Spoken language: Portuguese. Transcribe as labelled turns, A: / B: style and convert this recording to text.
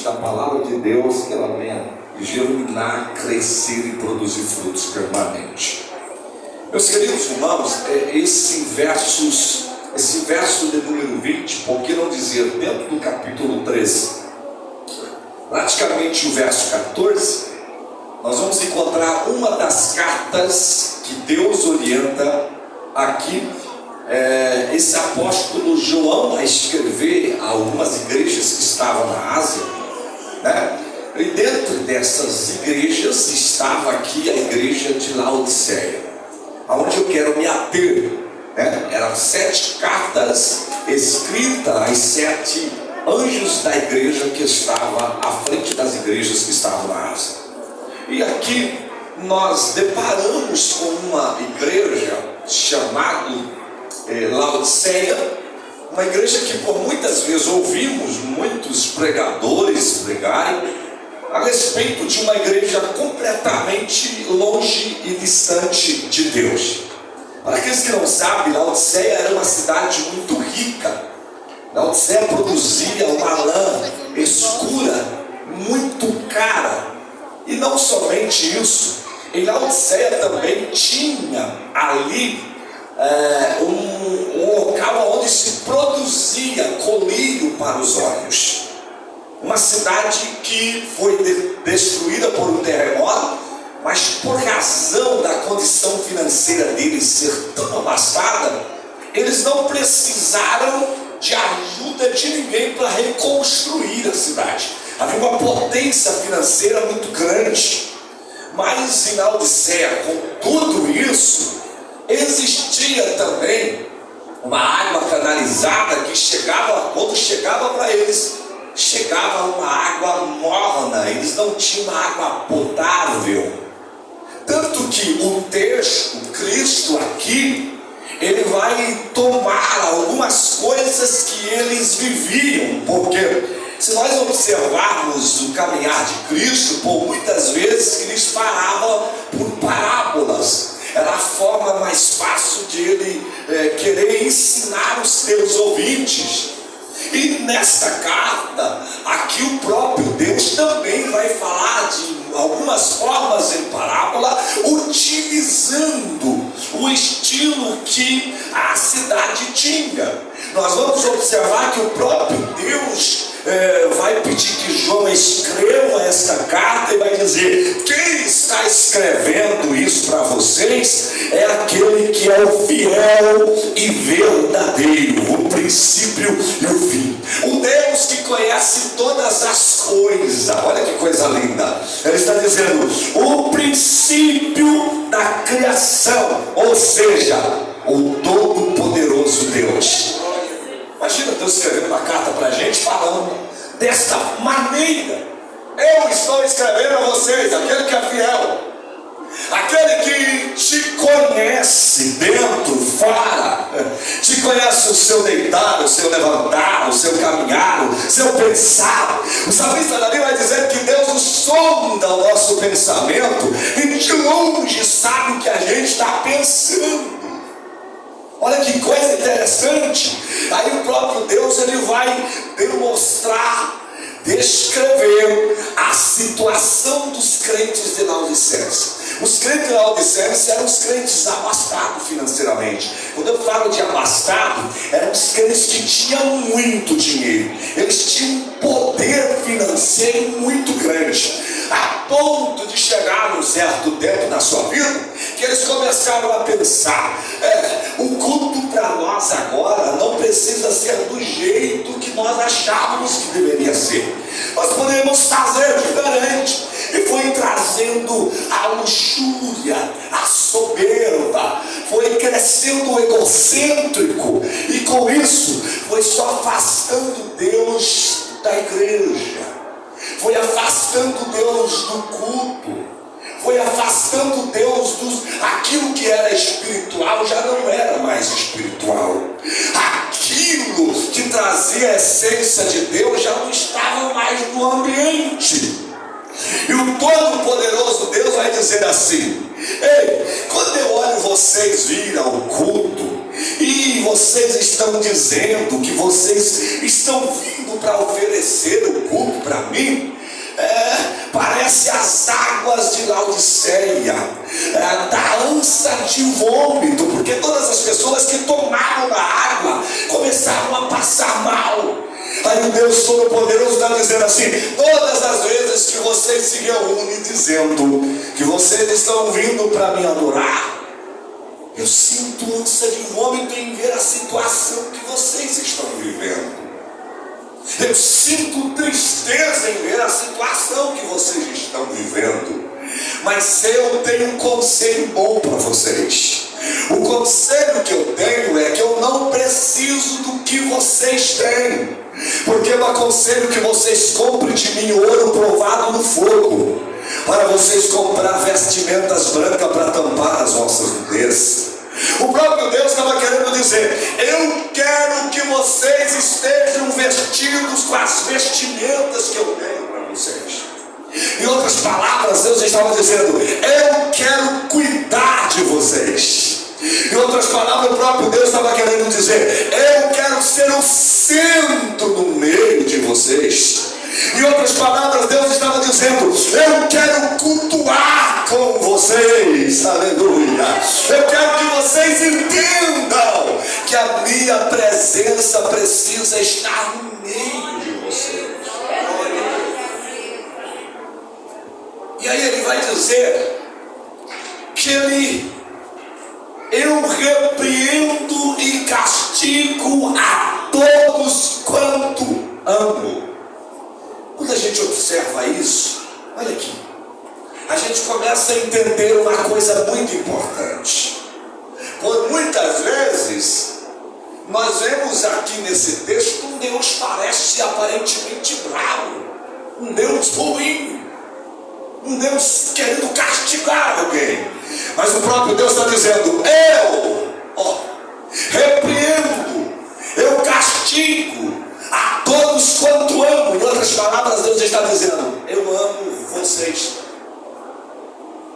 A: da palavra de Deus, que ela venha germinar, crescer e produzir frutos permanentes. Meus queridos irmãos, esse verso de número 20, por que não dizer dentro do capítulo 13, praticamente o verso 14, nós vamos encontrar uma das cartas que Deus orienta aqui esse apóstolo João a escrever a algumas igrejas que estavam na Ásia, né? E dentro dessas igrejas estava aqui a igreja de Laodiceia, aonde eu quero me ater, né? Eram 7 cartas escritas aos 7 anjos da igreja que estava à frente das igrejas que estavam na Ásia. E aqui nós deparamos com uma igreja chamada Laodiceia, uma igreja que por muitas vezes ouvimos muitos pregadores pregarem a respeito de uma igreja completamente longe e distante de Deus. Para aqueles que não sabem, Laodiceia era uma cidade muito rica. Laodiceia produzia uma lã escura, muito cara. E não somente isso, em Laodiceia também tinha ali um local onde se produzia colírio para os olhos. Uma cidade que foi destruída por um terremoto, mas por razão da condição financeira deles ser tão abastada, eles não precisaram de ajuda de ninguém para reconstruir a cidade. Havia uma potência financeira muito grande, mas em Laodiceia, com tudo isso, existia também uma água canalizada que chegava, quando chegava para eles, chegava uma água morna. Eles não tinham uma água potável. Tanto que o texto, Cristo aqui, ele vai tomar algumas coisas que eles viviam, porque se nós observarmos o caminhar de Cristo, por muitas vezes Cristo falava por parábolas. Era a forma mais fácil de ele querer ensinar os seus ouvintes. E nesta carta, aqui o próprio Deus também vai falar de algumas formas em parábola, utilizando o estilo que a cidade tinha. Nós vamos observar que o próprio Deus vai pedir que João escreva esta carta e vai dizer: quem está escrevendo isso para vocês é aquele que é o fiel e verdadeiro, o princípio e o fim, o Deus que conhece todas as coisas. Olha que coisa linda, ele está dizendo o princípio da criação, ou seja, o todo-poderoso Deus. Imagina Deus escrevendo uma carta para a gente falando desta maneira: eu estou escrevendo a vocês, aquele que é fiel, aquele que te conhece dentro, fora, te conhece o seu deitar, o seu levantar, o seu caminhar, o seu pensar. O salmista Davi vai dizer que Deus sonda o nosso pensamento e de longe sabe o que a gente está pensando. Olha que coisa interessante. Aí o próprio Deus, ele vai demonstrar, descrever a situação dos crentes de Laodiceia. Os crentes de Laodiceia eram os crentes abastados financeiramente. Quando eu falo de abastado, eram os crentes que tinham muito dinheiro. Eles tinham um poder financeiro muito grande, a ponto de chegar num certo tempo na sua vida que eles começaram a pensar: o culto para nós agora não precisa ser do jeito que nós achávamos que deveria ser. Nós podemos fazer diferente. E foi trazendo a luxúria, a soberba, foi crescendo o egocêntrico, e com isso foi só afastando Deus da igreja, foi afastando Deus do culto, foi afastando Deus aquilo que era espiritual já não era mais espiritual. Aquilo que trazia a essência de Deus já não estava mais no ambiente. E o Todo-Poderoso Deus vai dizer assim: ei, quando eu olho vocês vir ao culto e vocês estão dizendo que vocês estão vindo para oferecer o culto para mim, parece as águas de Laodiceia, da ânsia de vômito, porque todas as pessoas que tomaram da água começaram a passar mal. Aí o Deus Todo-Poderoso está dizendo assim: todas as vezes que vocês se reúnem dizendo que vocês estão vindo para me adorar, eu sinto ânsia de vômito em ver a situação que vocês estão vivendo. Eu sinto tristeza em ver a situação que vocês estão vivendo. Mas eu tenho um conselho bom para vocês. O conselho que eu tenho é que eu não preciso do que vocês têm, porque eu aconselho que vocês comprem de mim ouro provado no fogo, para vocês comprar vestimentas brancas para tampar as vossas nudez. O próprio Deus estava querendo dizer: eu quero que vocês estejam vestidos com as vestimentas que eu tenho para vocês. Em outras palavras, Deus estava dizendo: eu quero cuidar de vocês. Em outras palavras, o próprio Deus estava querendo dizer: eu quero ser o centro no meio de vocês. Em outras palavras, Deus estava dizendo: eu quero cultuar com vocês. Aleluia. Eu quero que vocês entendam que a minha presença precisa estar no meio de vocês. E aí ele vai dizer que eu repreendo e castigo a todos quanto amo. Quando a gente observa isso, olha aqui, a gente começa a entender uma coisa muito importante. Por muitas vezes, nós vemos aqui nesse texto um Deus parece aparentemente bravo, um Deus ruim, um Deus querendo castigar alguém. Mas o próprio Deus está dizendo: eu repreendo, eu castigo a todos quanto amo. Em outras palavras, Deus está dizendo: eu amo vocês